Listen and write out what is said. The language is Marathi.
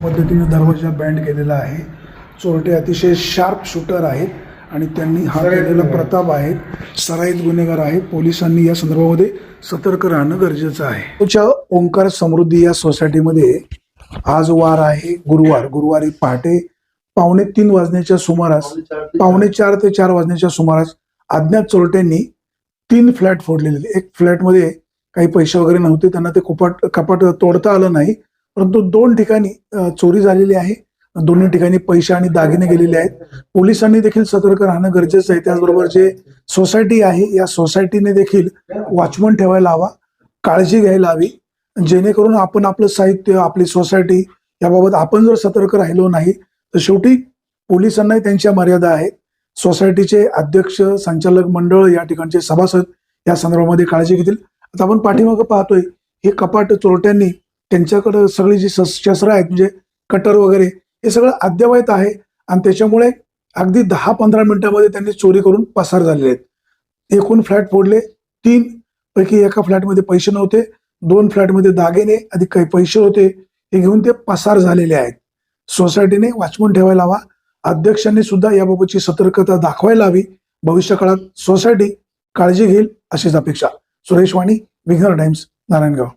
पद्धतीने दरवाजा बँड केलेला आहे. चोरटे अतिशय शार्प शूटर आहेत आणि त्यांनी हा केलेला प्रताप आहेत. सराईत गुन्हेगार आहेत. पोलिसांनी या संदर्भामध्ये सतर्क राहणं गरजेचं आहे. ओंकार समृद्धी या सोसायटीमध्ये आज वार आहे गुरुवारी पहाटे 2:45 वाजण्याच्या सुमारास 3:45 ते 4 वाजण्याच्या सुमारास अज्ञात चोरट्यांनी 3 फ्लॅट फोडलेले. एक फ्लॅटमध्ये काही पैसे वगैरे नव्हते, त्यांना ते कपाट तोडता आलं नाही, परंतु 2 ठिकाणी चोरी झालेली आहे. दोन्ही ठिकाणी पैसे आणि दागिने गेलेले आहेत. पोलिसांनी देखील सतर्क राहणं गरजेचं आहे. त्याचबरोबर जे सोसायटी आहे या सोसायटीने देखील वॉचमन ठेवायला हवा, काळजी घ्यायला हवी, जेणेकरून आपण आपलं साहित्य, आपली सोसायटी याबाबत आपण जर सतर्क राहिलो नाही तर शेवटी पोलिसांनाही त्यांच्या मर्यादा आहेत. सोसायटीचे अध्यक्ष, संचालक मंडळ, या ठिकाणचे सभासद या संदर्भामध्ये काळजी घेतील. आता आपण पाठीमागं पाहतोय हे कपाट चोरट्यांनी, त्यांच्याकडे सगळी जी शस्त्र आहेत म्हणजे कटर वगैरे हे सगळं अद्ययावत आहे आणि त्याच्यामुळे अगदी 10-15 मिनिटांमध्ये त्यांनी चोरी करून पसार झालेले आहेत. एकूण फ्लॅट फोडले. 3 पैकी एका फ्लॅटमध्ये पैसे नव्हते, 2 फ्लॅटमध्ये दागिने अधिक काही पैसे होते, हे घेऊन ते पसार झालेले आहेत. सोसायटीने वॉचमन ठेवायला हवा. अध्यक्षांनी सुद्धा याबाबतची सतर्कता दाखवायला हवी. भविष्य काळात सोसायटी काळजी घेईल अशीच अपेक्षा. सुरेश वाणी, विघ्नर टाइम्स, नारायणगाव.